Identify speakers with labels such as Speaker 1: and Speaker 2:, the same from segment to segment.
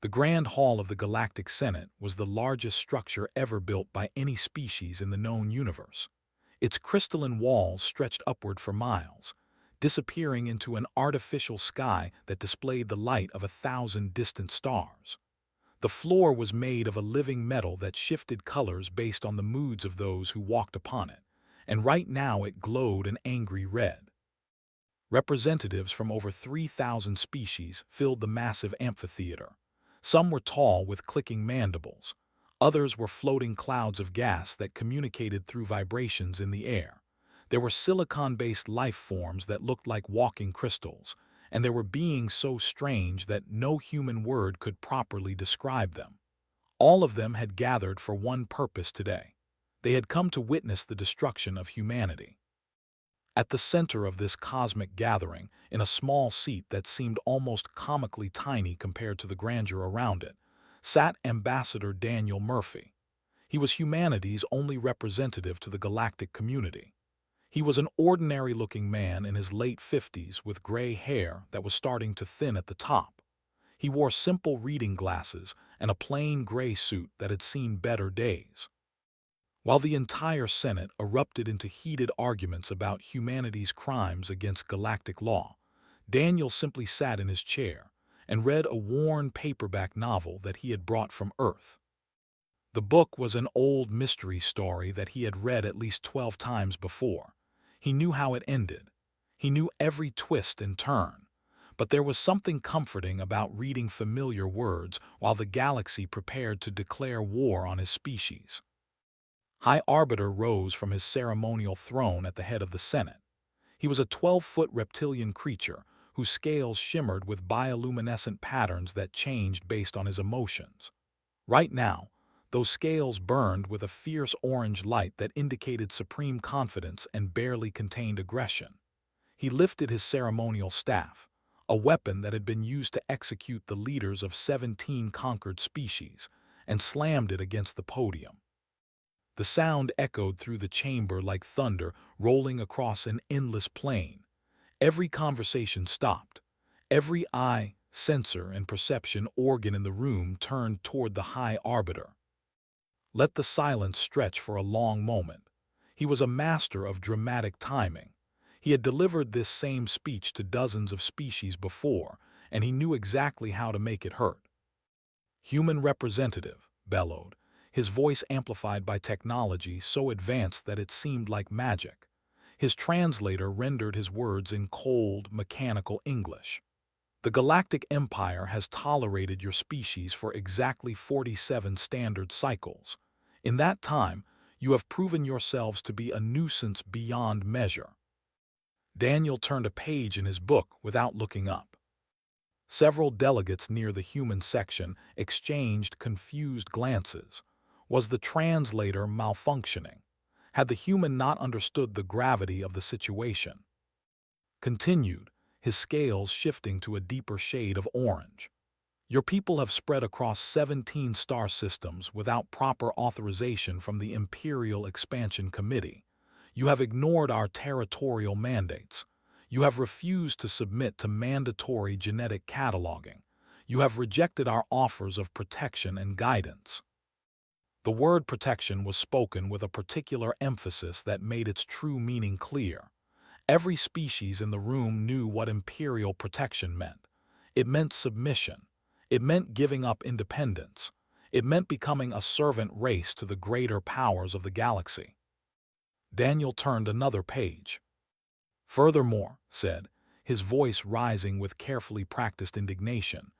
Speaker 1: The Grand Hall of the Galactic Senate was the largest structure ever built by any species in the known universe. Its crystalline walls stretched upward for miles, disappearing into an artificial sky that displayed the light of 1,000 distant stars. The floor was made of a living metal that shifted colors based on the moods of those who walked upon it, and right now it glowed an angry red. Representatives from over 3,000 species filled the massive amphitheater. Some were tall with clicking mandibles. Others were floating clouds of gas that communicated through vibrations in the air. There were silicon-based life forms that looked like walking crystals, and there were beings so strange that no human word could properly describe them. All of them had gathered for one purpose today. They had come to witness the destruction of humanity. At the center of this cosmic gathering, in a small seat that seemed almost comically tiny compared to the grandeur around it, sat Ambassador Daniel Murphy. He was humanity's only representative to the galactic community. He was an ordinary-looking man in his late 50s with gray hair that was starting to thin at the top. He wore simple reading glasses and a plain gray suit that had seen better days. While the entire Senate erupted into heated arguments about humanity's crimes against galactic law, Daniel simply sat in his chair and read a worn paperback novel that he had brought from Earth. The book was an old mystery story that he had read at least 12 times before. He knew how it ended. He knew every twist and turn. But there was something comforting about reading familiar words while the galaxy prepared to declare war on his species. High Arbiter rose from his ceremonial throne at the head of the Senate. He was a 12-foot reptilian creature whose scales shimmered with bioluminescent patterns that changed based on his emotions. Right now, those scales burned with a fierce orange light that indicated supreme confidence and barely contained aggression. He lifted his ceremonial staff, a weapon that had been used to execute the leaders of 17 conquered species, and slammed it against the podium. The sound echoed through the chamber like thunder rolling across an endless plain. Every conversation stopped. Every eye, sensor, and perception organ in the room turned toward the High Arbiter. Let the silence stretch for a long moment. He was a master of dramatic timing. He had delivered this same speech to dozens of species before, and he knew exactly how to make it hurt. "Human representative," bellowed, his voice amplified by technology so advanced that it seemed like magic. His translator rendered his words in cold, mechanical English. "The Galactic Empire has tolerated your species for exactly 47 standard cycles. In that time, you have proven yourselves to be a nuisance beyond measure." Daniel turned a page in his book without looking up. Several delegates near the human section exchanged confused glances. Was the translator malfunctioning? Had the human not understood the gravity of the situation? Continued, his scales shifting to a deeper shade of orange. "Your people have spread across 17 star systems without proper authorization from the Imperial Expansion Committee. You have ignored our territorial mandates. You have refused to submit to mandatory genetic cataloging. You have rejected our offers of protection and guidance." The word protection was spoken with a particular emphasis that made its true meaning clear. Every species in the room knew what imperial protection meant. It meant submission. It meant giving up independence. It meant becoming a servant race to the greater powers of the galaxy. Daniel turned another page. "Furthermore," said, his voice rising with carefully practiced indignation,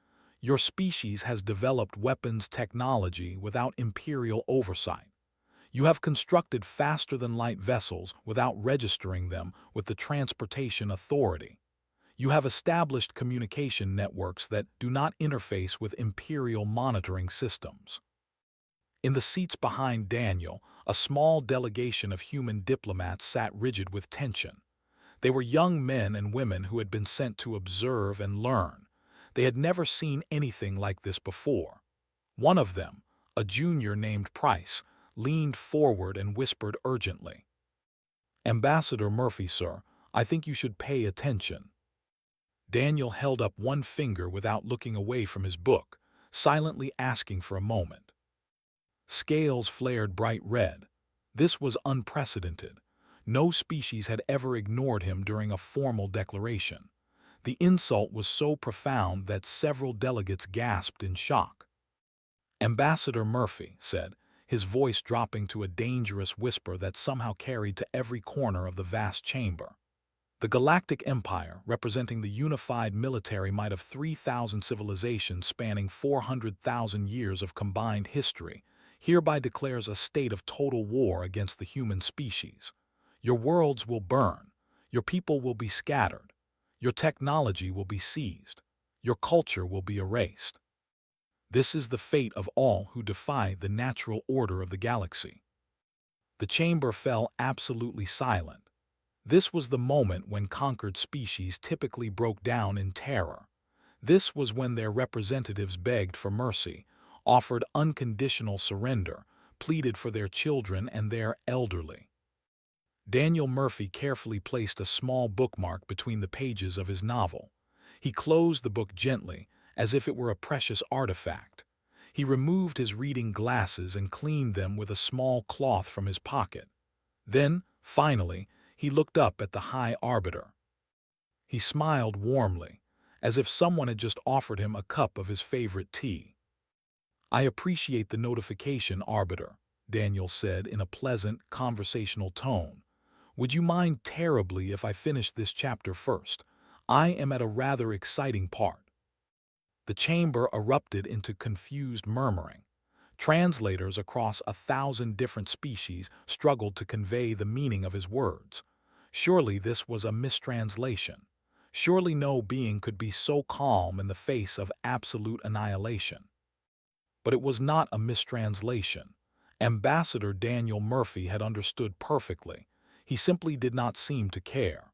Speaker 1: "your species has developed weapons technology without imperial oversight. You have constructed faster-than-light vessels without registering them with the Transportation Authority. You have established communication networks that do not interface with imperial monitoring systems." In the seats behind Daniel, a small delegation of human diplomats sat rigid with tension. They were young men and women who had been sent to observe and learn. They had never seen anything like this before. One of them, a junior named Price, leaned forward and whispered urgently, "Ambassador Murphy, sir, I think you should pay attention." Daniel held up one finger without looking away from his book, silently asking for a moment. Scales flared bright red. This was unprecedented. No species had ever ignored him during a formal declaration. The insult was so profound that several delegates gasped in shock. Ambassador Murphy said, his voice dropping to a dangerous whisper that somehow carried to every corner of the vast chamber. The Galactic Empire, representing the unified military might of 3,000 civilizations spanning 400,000 years of combined history, hereby declares a state of total war against the human species. Your worlds will burn. Your people will be scattered. Your technology will be seized. Your culture will be erased. This is the fate of all who defy the natural order of the galaxy. The chamber fell absolutely silent. This was the moment when conquered species typically broke down in terror. This was when their representatives begged for mercy, offered unconditional surrender, pleaded for their children and their elderly. Daniel Murphy carefully placed a small bookmark between the pages of his novel. He closed the book gently, as if it were a precious artifact. He removed his reading glasses and cleaned them with a small cloth from his pocket. Then, finally, he looked up at the High Arbiter. He smiled warmly, as if someone had just offered him a cup of his favorite tea. "I appreciate the notification, Arbiter," Daniel said in a pleasant, conversational tone. "Would you mind terribly if I finished this chapter first? I am at a rather exciting part." The chamber erupted into confused murmuring. Translators across 1,000 different species struggled to convey the meaning of his words. Surely this was a mistranslation. Surely no being could be so calm in the face of absolute annihilation. But it was not a mistranslation. Ambassador Daniel Murphy had understood perfectly. He simply did not seem to care.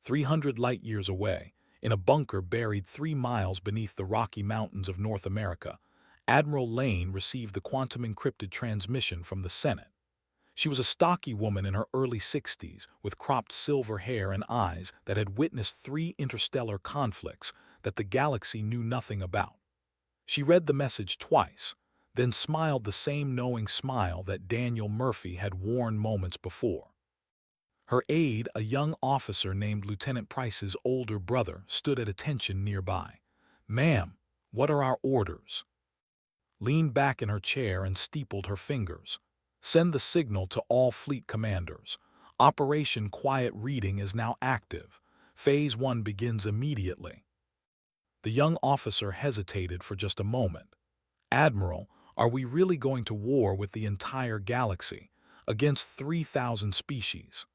Speaker 1: 300 light-years away, in a bunker buried 3 miles beneath the Rocky Mountains of North America, Admiral Lane received the quantum-encrypted transmission from the Senate. She was a stocky woman in her early 60s, with cropped silver hair and eyes that had witnessed 3 interstellar conflicts that the galaxy knew nothing about. She read the message twice, then smiled the same knowing smile that Daniel Murphy had worn moments before. Her aide, a young officer named Lieutenant Price's older brother, stood at attention nearby. "Ma'am, what are our orders?" Leaned back in her chair and steepled her fingers. "Send the signal to all fleet commanders. Operation Quiet Reading is now active. Phase 1 begins immediately." The young officer hesitated for just a moment. "Admiral, are we really going to war with the entire galaxy, against 3,000 species?"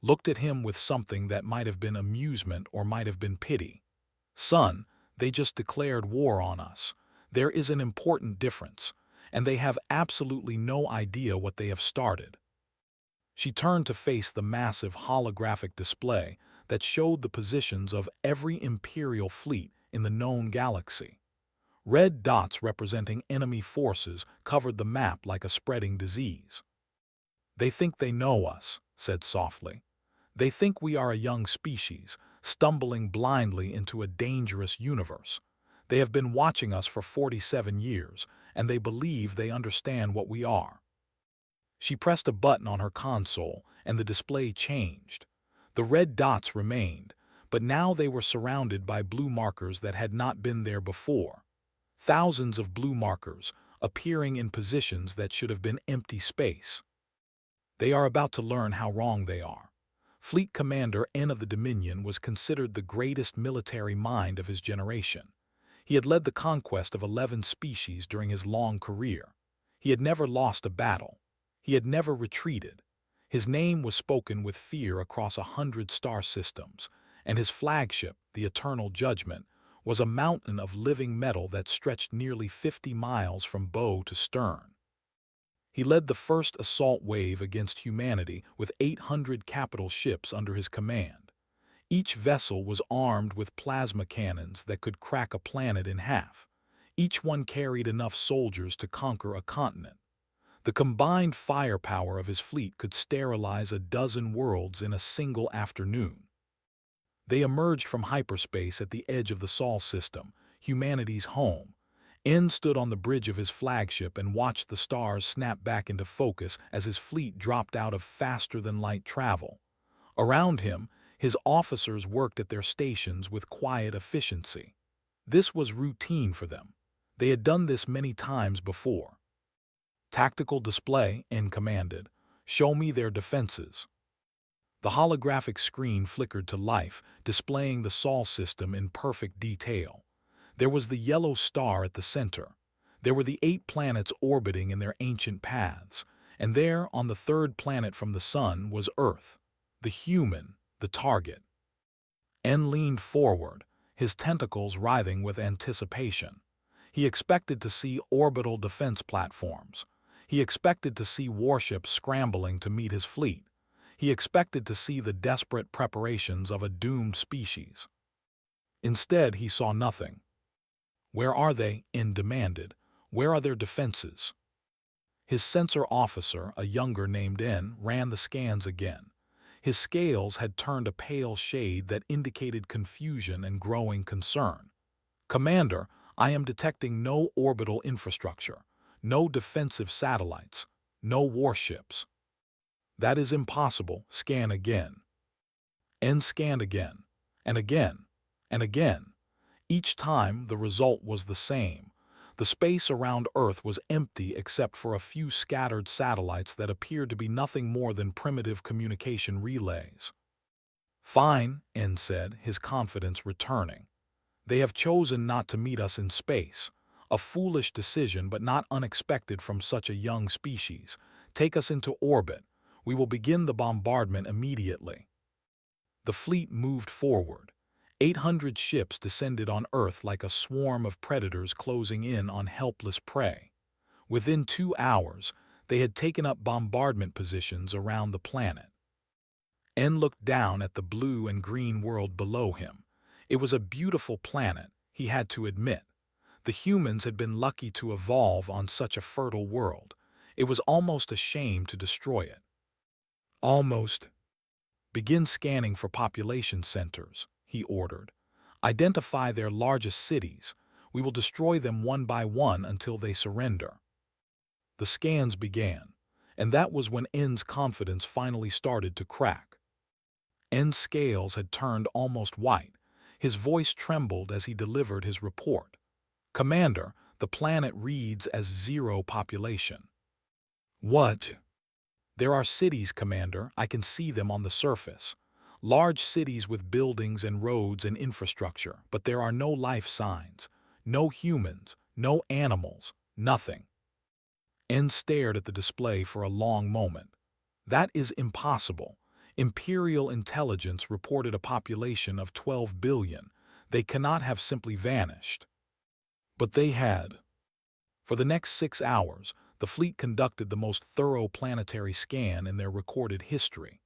Speaker 1: Looked at him with something that might have been amusement or might have been pity. "Son, they just declared war on us. There is an important difference, and they have absolutely no idea what they have started." She turned to face the massive holographic display that showed the positions of every Imperial fleet in the known galaxy. Red dots representing enemy forces covered the map like a spreading disease. "They think they know us," said softly. "They think we are a young species, stumbling blindly into a dangerous universe. They have been watching us for 47 years, and they believe they understand what we are." She pressed a button on her console, and the display changed. The red dots remained, but now they were surrounded by blue markers that had not been there before. Thousands of blue markers, appearing in positions that should have been empty space. They are about to learn how wrong they are. Fleet Commander N of the Dominion was considered the greatest military mind of his generation. He had led the conquest of 11 species during his long career. He had never lost a battle. He had never retreated. His name was spoken with fear across 100 star systems, and his flagship, the Eternal Judgment, was a mountain of living metal that stretched nearly 50 miles from bow to stern. He led the first assault wave against humanity with 800 capital ships under his command. Each vessel was armed with plasma cannons that could crack a planet in half. Each one carried enough soldiers to conquer a continent. The combined firepower of his fleet could sterilize a dozen worlds in a single afternoon. They emerged from hyperspace at the edge of the Sol system, humanity's home. N stood on the bridge of his flagship and watched the stars snap back into focus as his fleet dropped out of faster-than-light travel. Around him, his officers worked at their stations with quiet efficiency. This was routine for them. They had done this many times before. "Tactical display," N commanded. "Show me their defenses." The holographic screen flickered to life, displaying the Sol system in perfect detail. There was the yellow star at the center. There were the 8 planets orbiting in their ancient paths. And there, on the 3rd planet from the sun, was Earth. The human, the target. N leaned forward, his tentacles writhing with anticipation. He expected to see orbital defense platforms. He expected to see warships scrambling to meet his fleet. He expected to see the desperate preparations of a doomed species. Instead, he saw nothing. "Where are they?" N demanded. "Where are their defenses?" His sensor officer, a younger named N, ran the scans again. His scales had turned a pale shade that indicated confusion and growing concern. "Commander, I am detecting no orbital infrastructure, no defensive satellites, no warships." "That is impossible. Scan again." N scanned again, and again, and again. Each time the result was the same. The space around Earth was empty except for a few scattered satellites that appeared to be nothing more than primitive communication relays. "Fine," N said, his confidence returning. "They have chosen not to meet us in space. A foolish decision, but not unexpected from such a young species. Take us into orbit. We will begin the bombardment immediately." The fleet moved forward. 800 ships descended on Earth like a swarm of predators closing in on helpless prey. Within 2 hours, they had taken up bombardment positions around the planet. N looked down at the blue and green world below him. It was a beautiful planet, he had to admit. The humans had been lucky to evolve on such a fertile world. It was almost a shame to destroy it. "Almost." "Begin scanning for population centers," he ordered. "Identify their largest cities. We will destroy them one by one until they surrender." The scans began, and that was when N's confidence finally started to crack. N's scales had turned almost white. His voice trembled as he delivered his report. "Commander, the planet reads as 0 population." "What?" "There are cities, Commander. I can see them on the surface. Large cities with buildings and roads and infrastructure, but there are no life signs, no humans, no animals, nothing." N stared at the display for a long moment. "That is impossible. Imperial intelligence reported a population of 12 billion. They cannot have simply vanished." But they had. For the next 6 hours, the fleet conducted the most thorough planetary scan in their recorded history.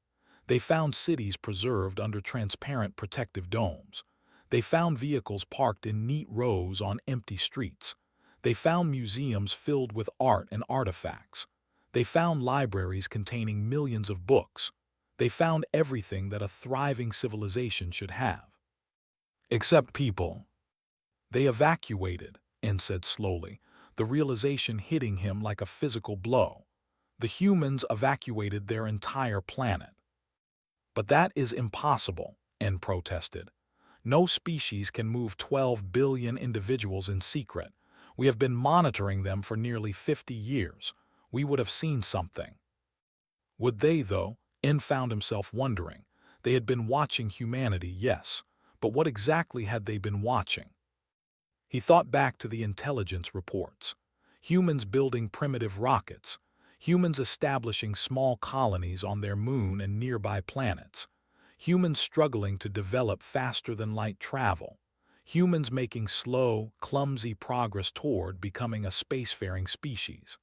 Speaker 1: They found cities preserved under transparent protective domes. They found vehicles parked in neat rows on empty streets. They found museums filled with art and artifacts. They found libraries containing millions of books. They found everything that a thriving civilization should have. Except people. "They evacuated," N said slowly, the realization hitting him like a physical blow. "The humans evacuated their entire planet." "But that is impossible," N protested. "No species can move 12 billion individuals in secret. We have been monitoring them for nearly 50 years. We would have seen something." Would they, though? N found himself wondering. They had been watching humanity, yes, but what exactly had they been watching? He thought back to the intelligence reports. Humans building primitive rockets. Humans establishing small colonies on their moon and nearby planets. Humans struggling to develop faster-than-light travel. Humans making slow, clumsy progress toward becoming a spacefaring species.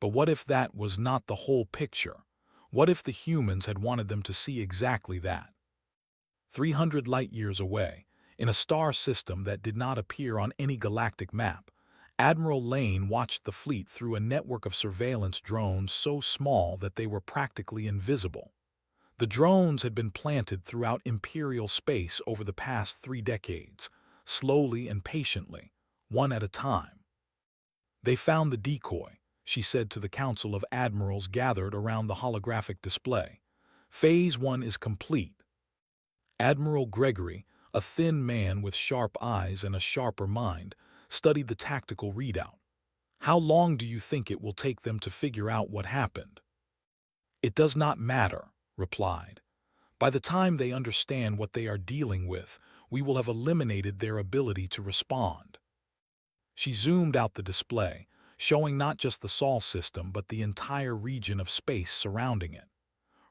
Speaker 1: But what if that was not the whole picture? What if the humans had wanted them to see exactly that? 300 light-years away, in a star system that did not appear on any galactic map, Admiral Lane watched the fleet through a network of surveillance drones so small that they were practically invisible. The drones had been planted throughout Imperial space over the past 3 decades, slowly and patiently, one at a time. They found the decoy, she said to the council of admirals gathered around the holographic display. Phase 1 is complete. Admiral Gregory, a thin man with sharp eyes and a sharper mind, studied the tactical readout. How long do you think it will take them to figure out what happened? It does not matter, replied. By the time they understand what they are dealing with, we will have eliminated their ability to respond. She zoomed out the display, showing not just the Sol system but the entire region of space surrounding it.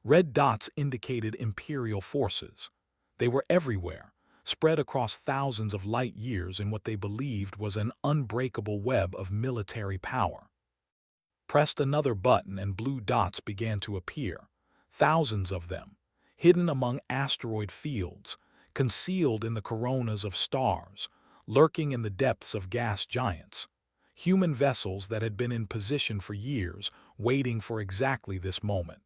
Speaker 1: Red dots indicated Imperial forces. They were everywhere, spread across thousands of light years in what they believed was an unbreakable web of military power. Pressed another button and blue dots began to appear, thousands of them, hidden among asteroid fields, concealed in the coronas of stars, lurking in the depths of gas giants. Human vessels that had been in position for years, waiting for exactly this moment.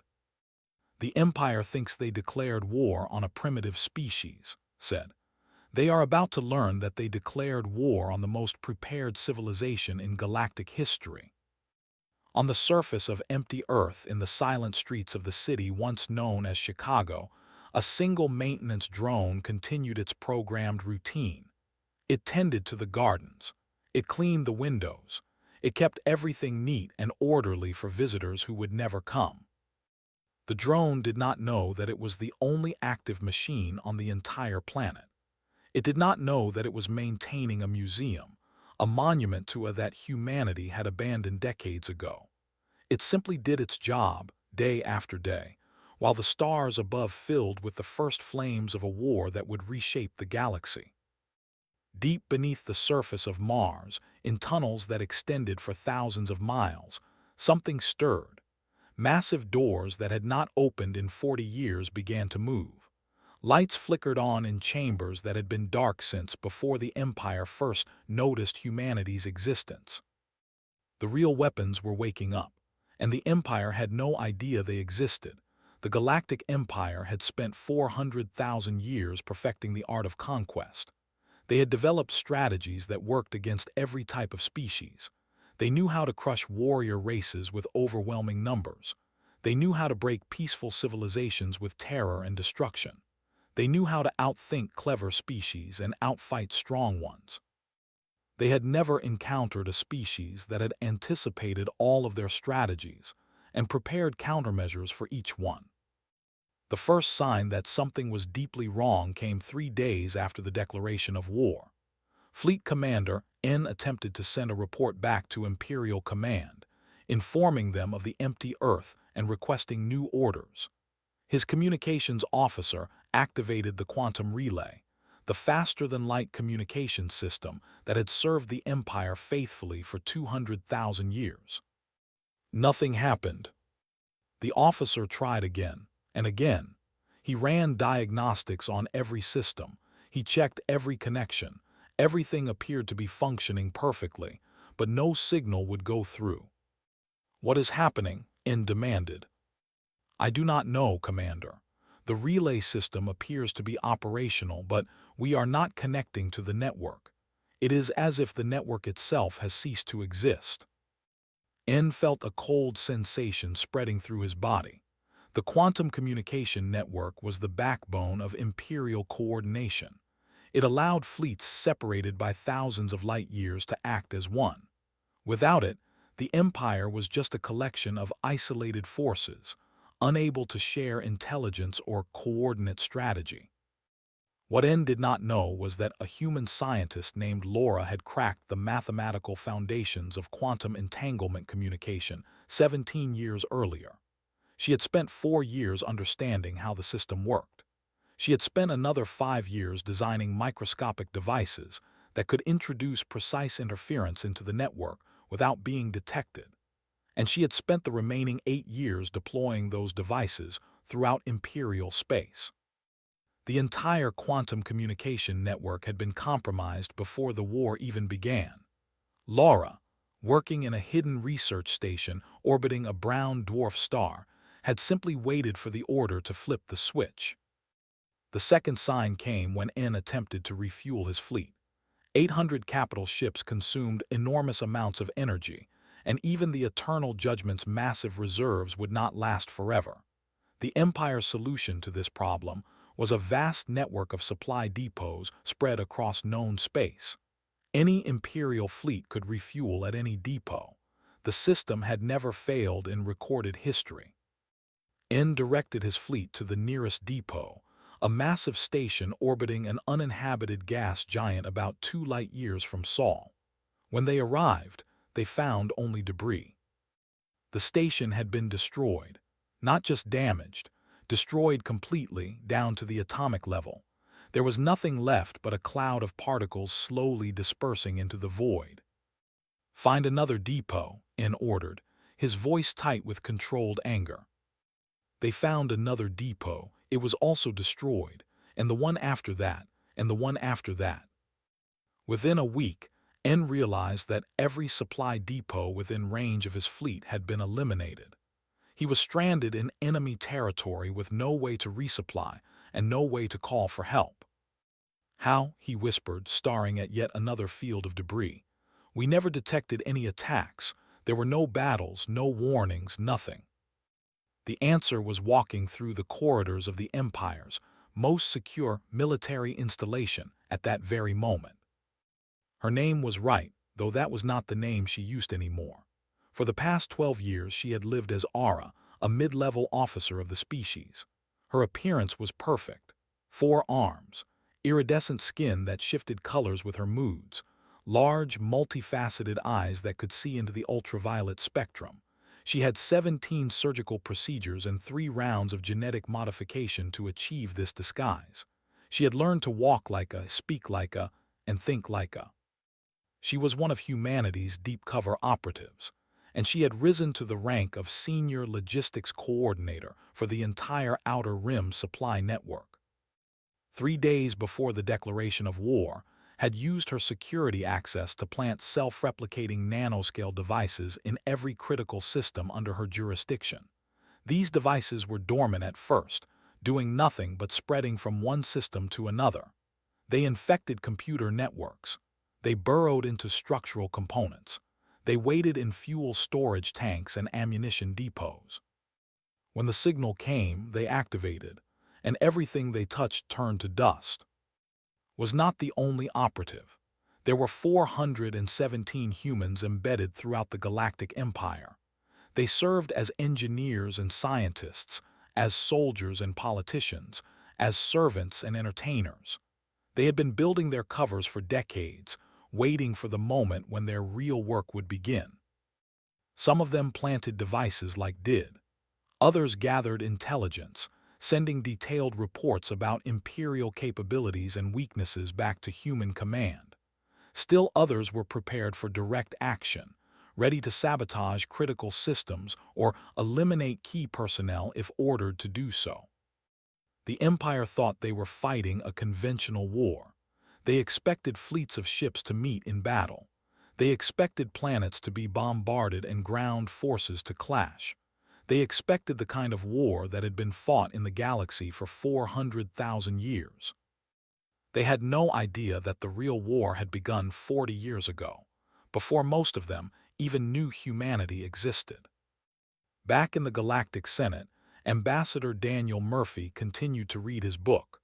Speaker 1: The Empire thinks they declared war on a primitive species, said. They are about to learn that they declared war on the most prepared civilization in galactic history. On the surface of empty Earth in the silent streets of the city once known as Chicago, a single maintenance drone continued its programmed routine. It tended to the gardens. It cleaned the windows. It kept everything neat and orderly for visitors who would never come. The drone did not know that it was the only active machine on the entire planet. It did not know that it was maintaining a museum, a monument to a that humanity had abandoned decades ago. It simply did its job, day after day, while the stars above filled with the first flames of a war that would reshape the galaxy. Deep beneath the surface of Mars, in tunnels that extended for thousands of miles, something stirred. Massive doors that had not opened in 40 years began to move. Lights flickered on in chambers that had been dark since before the Empire first noticed humanity's existence. The real weapons were waking up, and the Empire had no idea they existed. The Galactic Empire had spent 400,000 years perfecting the art of conquest. They had developed strategies that worked against every type of species. They knew how to crush warrior races with overwhelming numbers. They knew how to break peaceful civilizations with terror and destruction. They knew how to outthink clever species and outfight strong ones. They had never encountered a species that had anticipated all of their strategies and prepared countermeasures for each one. The first sign that something was deeply wrong came 3 days after the declaration of war. Fleet Commander N attempted to send a report back to Imperial Command, informing them of the empty Earth and requesting new orders. His communications officer activated the quantum relay, the faster-than-light communication system that had served the Empire faithfully for 200,000 years. Nothing happened. The officer tried again and again. He ran diagnostics on every system. He checked every connection. Everything appeared to be functioning perfectly, but no signal would go through. "What is happening?" N demanded. "I do not know, Commander. The relay system appears to be operational, but we are not connecting to the network. It is as if the network itself has ceased to exist." N felt a cold sensation spreading through his body. The quantum communication network was the backbone of Imperial coordination. It allowed fleets separated by thousands of light years to act as one. Without it, the Empire was just a collection of isolated forces, unable to share intelligence or coordinate strategy. What N did not know was that a human scientist named Laura had cracked the mathematical foundations of quantum entanglement communication 17 years earlier. She had spent 4 years understanding how the system worked. She had spent another 5 years designing microscopic devices that could introduce precise interference into the network without being detected. And she had spent the remaining 8 years deploying those devices throughout Imperial space. The entire quantum communication network had been compromised before the war even began. Laura, working in a hidden research station orbiting a brown dwarf star, had simply waited for the order to flip the switch. The second sign came when N attempted to refuel his fleet. 800 capital ships consumed enormous amounts of energy, and even the Eternal Judgment's massive reserves would not last forever. The Empire's solution to this problem was a vast network of supply depots spread across known space. Any Imperial fleet could refuel at any depot. The system had never failed in recorded history. N directed his fleet to the nearest depot, a massive station orbiting an uninhabited gas giant about 2 light-years from Sol. When they arrived, they found only debris. The station had been destroyed, not just damaged, destroyed completely down to the atomic level. There was nothing left but a cloud of particles slowly dispersing into the void. "Find another depot," N ordered, his voice tight with controlled anger. They found another depot. It was also destroyed, and the one after that, and the one after that. Within a week, N realized that every supply depot within range of his fleet had been eliminated. He was stranded in enemy territory with no way to resupply and no way to call for help. "How?" he whispered, staring at yet another field of debris. "We never detected any attacks. There were no battles, no warnings, nothing." The answer was walking through the corridors of the Empire's most secure military installation at that very moment. Her name was right, though that was not the name she used anymore. For the past 12 years she had lived as Aura, a mid-level officer of the species. Her appearance was perfect. 4 arms, iridescent skin that shifted colors with her moods, large, multifaceted eyes that could see into the ultraviolet spectrum. She had 17 surgical procedures and 3 rounds of genetic modification to achieve this disguise. She had learned to walk like a, speak like a, and think like a. She was one of humanity's deep-cover operatives, and she had risen to the rank of senior logistics coordinator for the entire Outer Rim supply network. 3 days before the declaration of war, had used her security access to plant self-replicating nanoscale devices in every critical system under her jurisdiction. These devices were dormant at first, doing nothing but spreading from one system to another. They infected computer networks. They burrowed into structural components. They waited in fuel storage tanks and ammunition depots. When the signal came, they activated, and everything they touched turned to dust. Was not the only operative. There were 417 humans embedded throughout the Galactic Empire. They served as engineers and scientists, as soldiers and politicians, as servants and entertainers. They had been building their covers for decades, waiting for the moment when their real work would begin. Some of them planted devices like did. Others gathered intelligence, sending detailed reports about Imperial capabilities and weaknesses back to human command. Still others were prepared for direct action, ready to sabotage critical systems or eliminate key personnel if ordered to do so. The Empire thought they were fighting a conventional war. They expected fleets of ships to meet in battle. They expected planets to be bombarded and ground forces to clash. They expected the kind of war that had been fought in the galaxy for 400,000 years. They had no idea that the real war had begun 40 years ago, before most of them even knew humanity existed. Back in the Galactic Senate, Ambassador Daniel Murphy continued to read his book.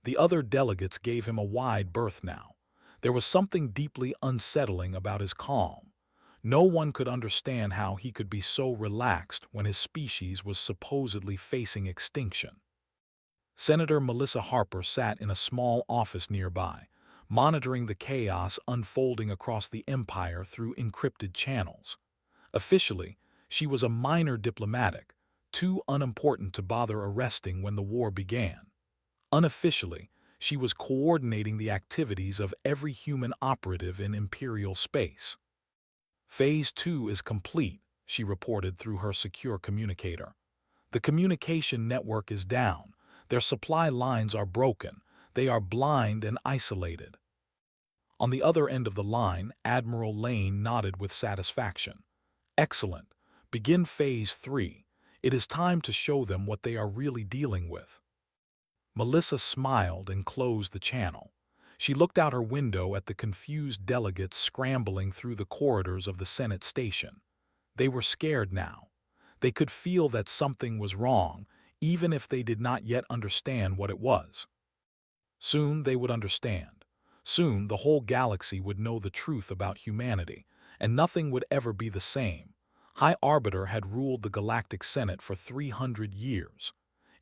Speaker 1: The other delegates gave him a wide berth now. There was something deeply unsettling about his calm. No one could understand how he could be so relaxed when his species was supposedly facing extinction. Senator Melissa Harper sat in a small office nearby, monitoring the chaos unfolding across the Empire through encrypted channels. Officially, she was a minor diplomatic, too unimportant to bother arresting when the war began. Unofficially, she was coordinating the activities of every human operative in Imperial space. "Phase 2 is complete," she reported through her secure communicator. "The communication network is down. Their supply lines are broken. They are blind and isolated." On the other end of the line, Admiral Lane nodded with satisfaction. "Excellent. Begin Phase 3. It is time to show them what they are really dealing with." Melissa smiled and closed the channel. She looked out her window at the confused delegates scrambling through the corridors of the Senate station. They were scared now. They could feel that something was wrong, even if they did not yet understand what it was. Soon they would understand. Soon the whole galaxy would know the truth about humanity, and nothing would ever be the same. High Arbiter had ruled the Galactic Senate for 300 years.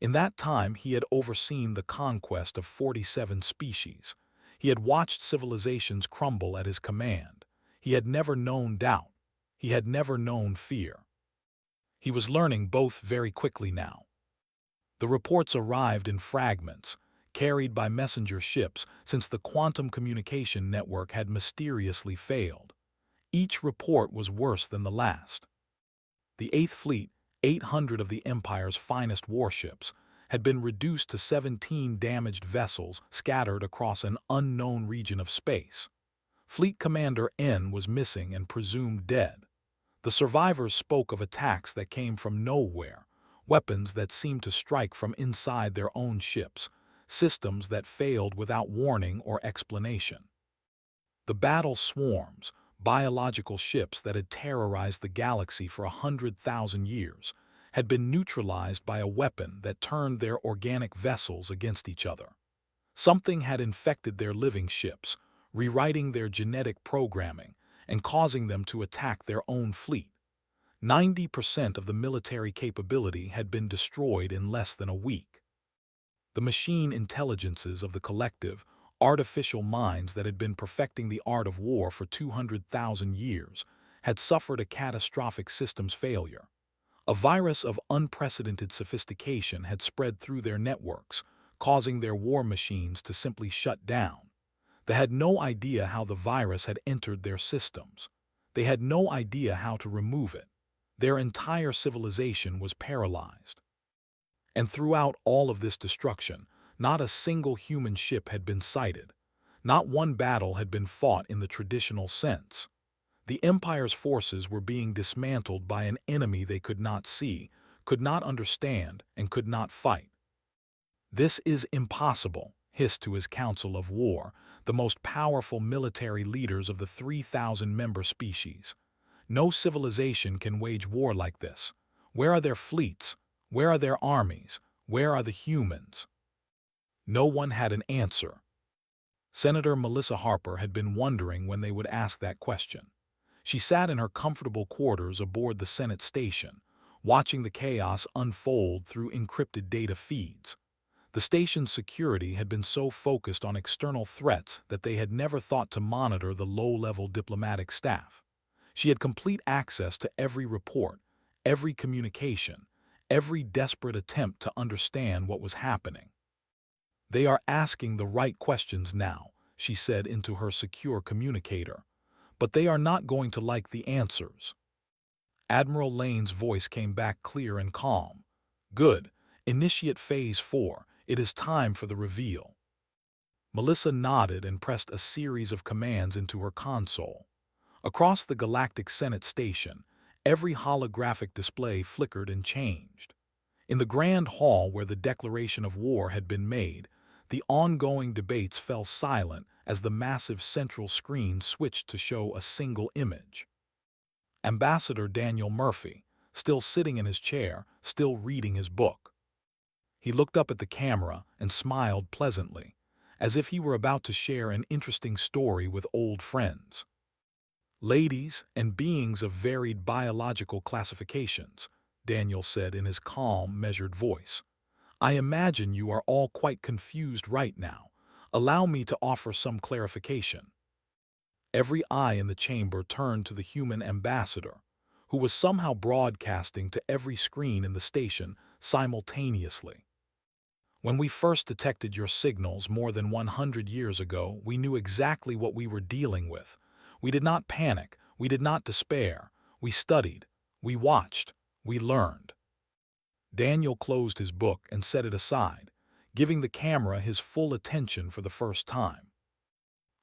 Speaker 1: In that time he had overseen the conquest of 47 species. He had watched civilizations crumble at his command. He had never known doubt. He had never known fear. He was learning both very quickly now. The reports arrived in fragments, carried by messenger ships since the quantum communication network had mysteriously failed. Each report was worse than the last. The Eighth Fleet, 800 of the Empire's finest warships, had been reduced to 17 damaged vessels scattered across an unknown region of space. Fleet Commander N was missing and presumed dead. The survivors spoke of attacks that came from nowhere, weapons that seemed to strike from inside their own ships, systems that failed without warning or explanation. The battle swarms, biological ships that had terrorized the galaxy for 100,000 years, had been neutralized by a weapon that turned their organic vessels against each other. Something had infected their living ships, rewriting their genetic programming and causing them to attack their own fleet. 90% of the military capability had been destroyed in less than a week. The machine intelligences of the collective, artificial minds that had been perfecting the art of war for 200,000 years, had suffered a catastrophic systems failure. A virus of unprecedented sophistication had spread through their networks, causing their war machines to simply shut down. They had no idea how the virus had entered their systems. They had no idea how to remove it. Their entire civilization was paralyzed. And throughout all of this destruction, not a single human ship had been sighted. Not one battle had been fought in the traditional sense. The Empire's forces were being dismantled by an enemy they could not see, could not understand, and could not fight. "This is impossible," hissed to his council of war, the most powerful military leaders of the 3,000-member species. "No civilization can wage war like this. Where are their fleets? Where are their armies? Where are the humans?" No one had an answer. Senator Melissa Harper had been wondering when they would ask that question. She sat in her comfortable quarters aboard the Senate station, watching the chaos unfold through encrypted data feeds. The station's security had been so focused on external threats that they had never thought to monitor the low-level diplomatic staff. She had complete access to every report, every communication, every desperate attempt to understand what was happening. "They are asking the right questions now," she said into her secure communicator, "but they are not going to like the answers." Admiral Lane's voice came back clear and calm. "Good. Initiate Phase 4. It is time for the reveal." Melissa nodded and pressed a series of commands into her console. Across the Galactic Senate station, every holographic display flickered and changed. In the grand hall where the declaration of war had been made, the ongoing debates fell silent as the massive central screen switched to show a single image. Ambassador Daniel Murphy, still sitting in his chair, still reading his book. He looked up at the camera and smiled pleasantly, as if he were about to share an interesting story with old friends. "Ladies and beings of varied biological classifications," Daniel said in his calm, measured voice, "I imagine you are all quite confused right now. Allow me to offer some clarification." Every eye in the chamber turned to the human ambassador, who was somehow broadcasting to every screen in the station simultaneously. "When we first detected your signals more than 100 years ago, we knew exactly what we were dealing with. We did not panic, we did not despair. We studied, we watched, we learned." Daniel closed his book and set it aside, giving the camera his full attention for the first time.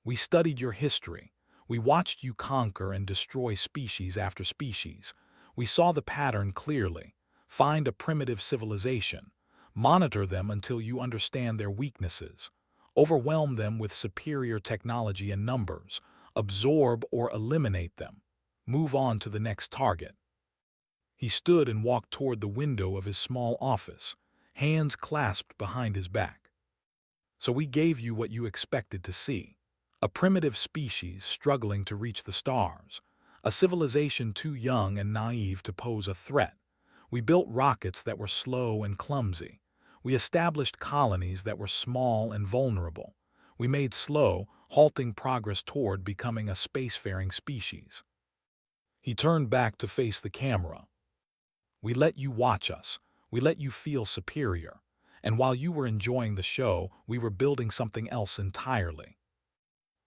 Speaker 1: "We studied your history. We watched you conquer and destroy species after species. We saw the pattern clearly. Find a primitive civilization. Monitor them until you understand their weaknesses. overwhelm them with superior technology and numbers, absorb or eliminate them, move on to the next target. He stood and walked toward the window of his small office, hands clasped behind his back. So we gave you what you expected to see. A primitive species struggling to reach the stars. A civilization too young and naive to pose a threat. We built rockets that were slow and clumsy. We established colonies that were small and vulnerable. We made slow, halting progress toward becoming a spacefaring species. He turned back to face the camera. We let you watch us. We let you feel superior. And while you were enjoying the show, we were building something else entirely.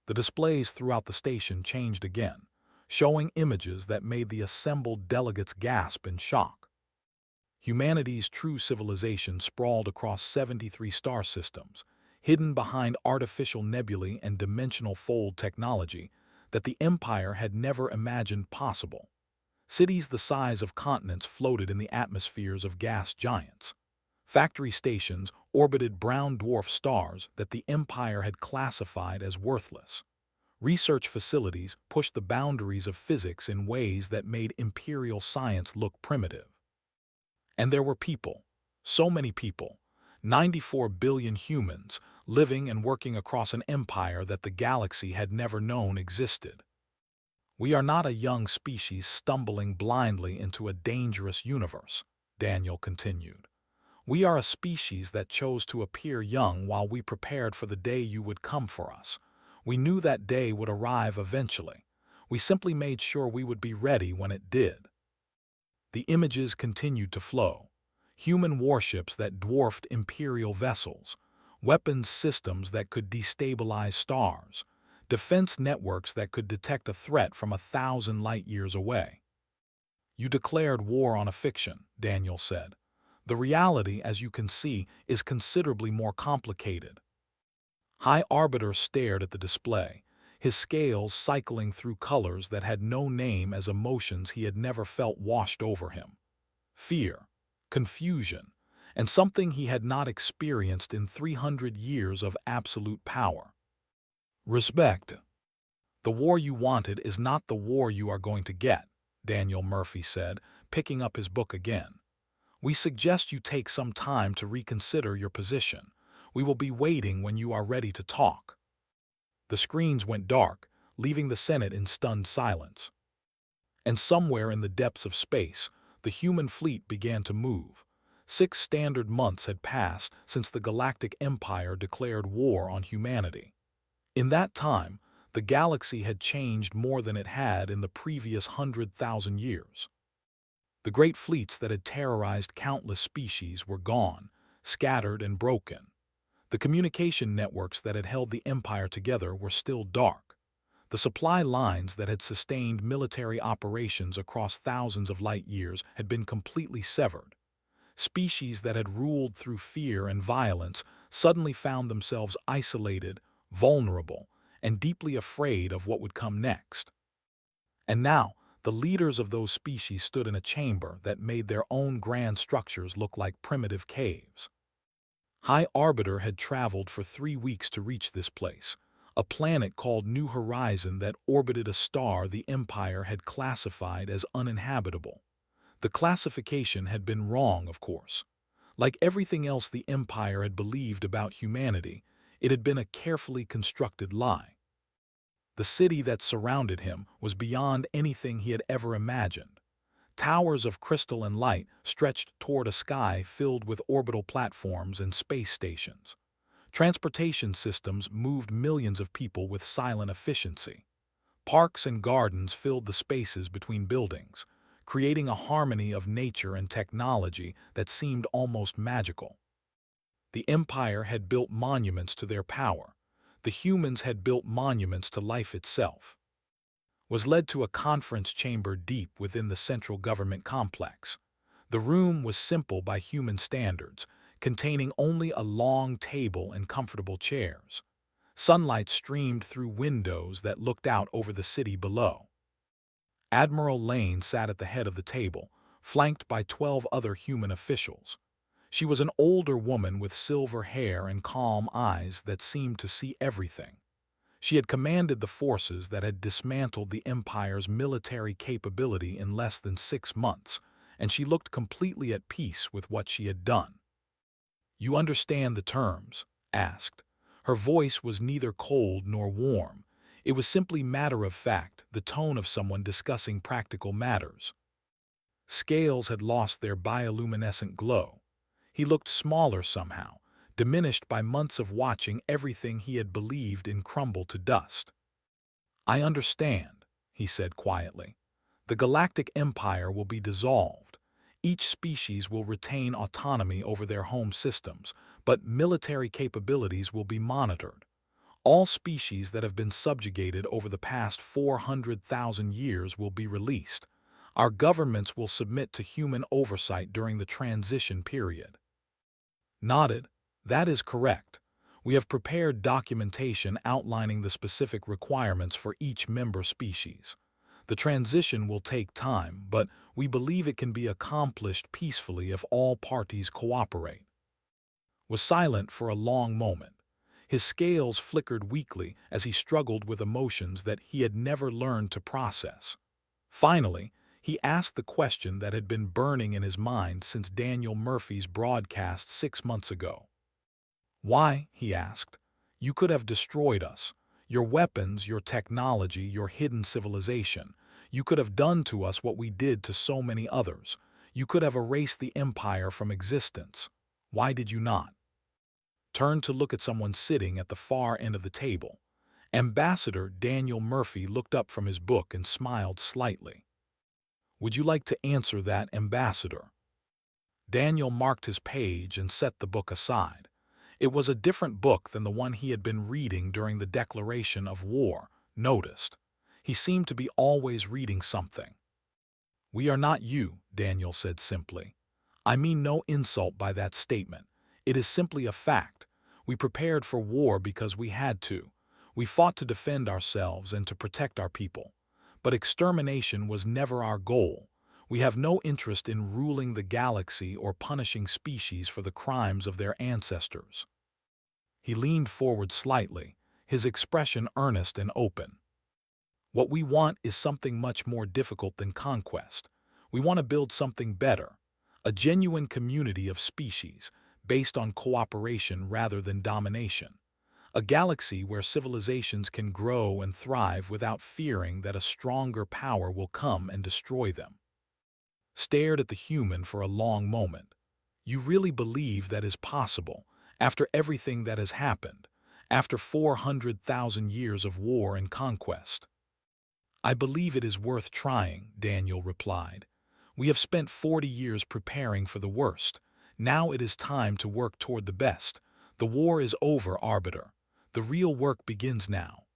Speaker 1: The displays throughout the station changed again, showing images that made the assembled delegates gasp in shock. Humanity's true civilization sprawled across 73 star systems, hidden behind artificial nebulae and dimensional fold technology that the Empire had never imagined possible. Cities the size of continents floated in the atmospheres of gas giants. Factory stations orbited brown dwarf stars that the Empire had classified as worthless. Research facilities pushed the boundaries of physics in ways that made imperial science look primitive. And there were people, so many people, 94 billion humans, living and working across an empire that the galaxy had never known existed. We are not a young species stumbling blindly into a dangerous universe, Daniel continued. We are a species that chose to appear young while we prepared for the day you would come for us. We knew that day would arrive eventually. We simply made sure we would be ready when it did. The images continued to flow. Human warships that dwarfed imperial vessels, weapons systems that could destabilize stars, defense networks that could detect a threat from 1,000 light-years away. You declared war on a fiction, Daniel said. The reality, as you can see, is considerably more complicated. High Arbiter stared at the display, his scales cycling through colors that had no name as emotions he had never felt washed over him. Fear, confusion, and something he had not experienced in 300 years of absolute power. Respect. The war you wanted is not the war you are going to get, Daniel Murphy said, picking up his book again. We suggest you take some time to reconsider your position. We will be waiting when you are ready to talk. The screens went dark, leaving the Senate in stunned silence. And somewhere in the depths of space, the human fleet began to move. 6 standard months had passed since the Galactic Empire declared war on humanity. In that time, the galaxy had changed more than it had in the previous 100,000 years. The great fleets that had terrorized countless species were gone, scattered and broken. The communication networks that had held the Empire together were still dark. The supply lines that had sustained military operations across thousands of light years had been completely severed. Species that had ruled through fear and violence suddenly found themselves isolated, vulnerable, and deeply afraid of what would come next. And now, the leaders of those species stood in a chamber that made their own grand structures look like primitive caves. High Arbiter had traveled for 3 weeks to reach this place, a planet called New Horizon that orbited a star the Empire had classified as uninhabitable. The classification had been wrong, of course. Like everything else the Empire had believed about humanity, it had been a carefully constructed lie. The city that surrounded him was beyond anything he had ever imagined. Towers of crystal and light stretched toward a sky filled with orbital platforms and space stations. Transportation systems moved millions of people with silent efficiency. Parks and gardens filled the spaces between buildings, creating a harmony of nature and technology that seemed almost magical. The Empire had built monuments to their power. The humans had built monuments to life itself. Was led to a conference chamber deep within the central government complex. The room was simple by human standards, containing only a long table and comfortable chairs. Sunlight streamed through windows that looked out over the city below. Admiral Lane sat at the head of the table, flanked by 12 other human officials. She was an older woman with silver hair and calm eyes that seemed to see everything. She had commanded the forces that had dismantled the Empire's military capability in less than 6 months, and she looked completely at peace with what she had done. "You understand the terms?" asked. Her voice was neither cold nor warm. It was simply matter of fact, the tone of someone discussing practical matters. Scales had lost their bioluminescent glow. He looked smaller somehow, diminished by months of watching everything he had believed in crumble to dust. "I understand," he said quietly. "The Galactic Empire will be dissolved. Each species will retain autonomy over their home systems, but military capabilities will be monitored. All species that have been subjugated over the past 400,000 years will be released. Our governments will submit to human oversight during the transition period." Nodded. "That is correct. We have prepared documentation outlining the specific requirements for each member species. The transition will take time, but we believe it can be accomplished peacefully if all parties cooperate." Was silent for a long moment. His scales flickered weakly as he struggled with emotions that he had never learned to process. Finally, he asked the question that had been burning in his mind since Daniel Murphy's broadcast 6 months ago. "Why?" he asked. "You could have destroyed us. Your weapons, your technology, your hidden civilization. You could have done to us what we did to so many others. You could have erased the Empire from existence. Why did you not?" Turned to look at someone sitting at the far end of the table. Ambassador Daniel Murphy looked up from his book and smiled slightly. "Would you like to answer that, Ambassador?" Daniel marked his page and set the book aside. It was a different book than the one he had been reading during the declaration of war, noticed. He seemed to be always reading something. "We are not you," Daniel said simply. "I mean no insult by that statement. It is simply a fact. We prepared for war because we had to. We fought to defend ourselves and to protect our people. But extermination was never our goal. We have no interest in ruling the galaxy or punishing species for the crimes of their ancestors." He leaned forward slightly, his expression earnest and open. "What we want is something much more difficult than conquest. We want to build something better, a genuine community of species, based on cooperation rather than domination. A galaxy where civilizations can grow and thrive without fearing that a stronger power will come and destroy them." Stared at the human for a long moment. "You really believe that is possible, after everything that has happened, after 400,000 years of war and conquest?" "I believe it is worth trying," Daniel replied. "We have spent 40 years preparing for the worst. Now it is time to work toward the best. The war is over, Arbiter. The real work begins now."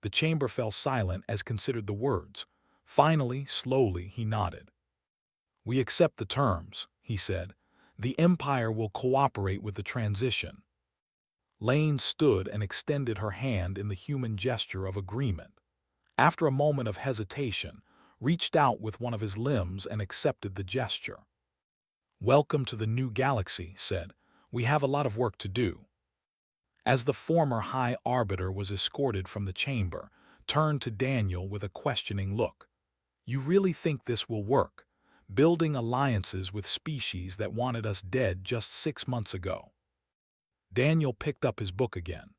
Speaker 1: The chamber fell silent as considered the words. Finally, slowly, he nodded. "We accept the terms," he said. "The Empire will cooperate with the transition." Lane stood and extended her hand in the human gesture of agreement. After a moment of hesitation, reached out with one of his limbs and accepted the gesture. "Welcome to the new galaxy," said. "We have a lot of work to do." As the former High Arbiter was escorted from the chamber, turned to Daniel with a questioning look. "You really think this will work? Building alliances with species that wanted us dead just 6 months ago?" Daniel picked up his book again.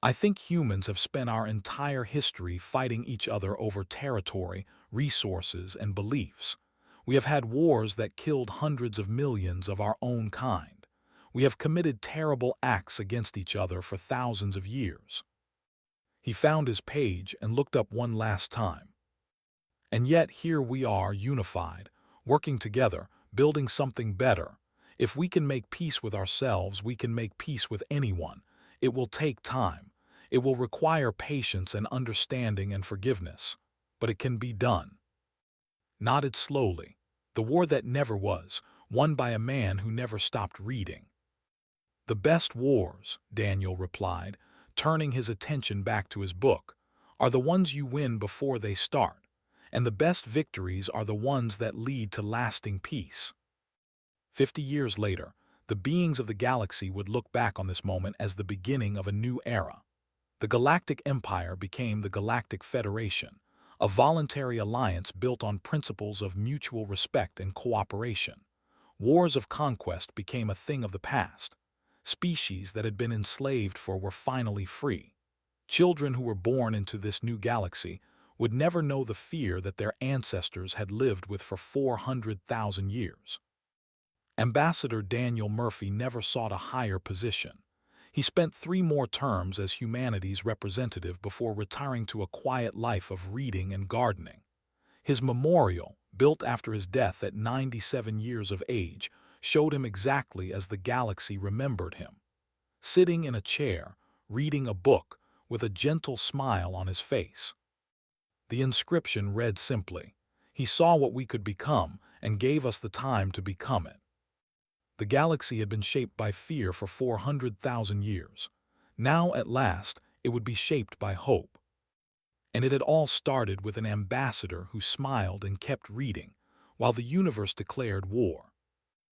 Speaker 1: "I think humans have spent our entire history fighting each other over territory, resources, and beliefs. We have had wars that killed hundreds of millions of our own kind. We have committed terrible acts against each other for thousands of years." He found his page and looked up one last time. "And yet here we are, unified, working together, building something better. If we can make peace with ourselves, we can make peace with anyone. It will take time. It will require patience and understanding and forgiveness. But it can be done." Nodded slowly. "The war that never was, won by a man who never stopped reading." "The best wars," Daniel replied, turning his attention back to his book, "are the ones you win before they start. And the best victories are the ones that lead to lasting peace." 50 years later, The beings of the galaxy would look back on this moment as the beginning of a new era. The Galactic Empire became the Galactic Federation, a voluntary alliance built on principles of mutual respect and cooperation. Wars of conquest became a thing of the past. Species that had been enslaved were finally free. Children who were born into this new galaxy would never know the fear that their ancestors had lived with for 400,000 years. Ambassador Daniel Murphy never sought a higher position. He spent 3 more terms as humanity's representative before retiring to a quiet life of reading and gardening. His memorial, built after his death at 97 years of age, showed him exactly as the galaxy remembered him. Sitting in a chair, reading a book, with a gentle smile on his face. The inscription read simply, "He saw what we could become and gave us the time to become it." The galaxy had been shaped by fear for 400,000 years. Now, at last, it would be shaped by hope. And it had all started with an ambassador who smiled and kept reading, while the universe declared war.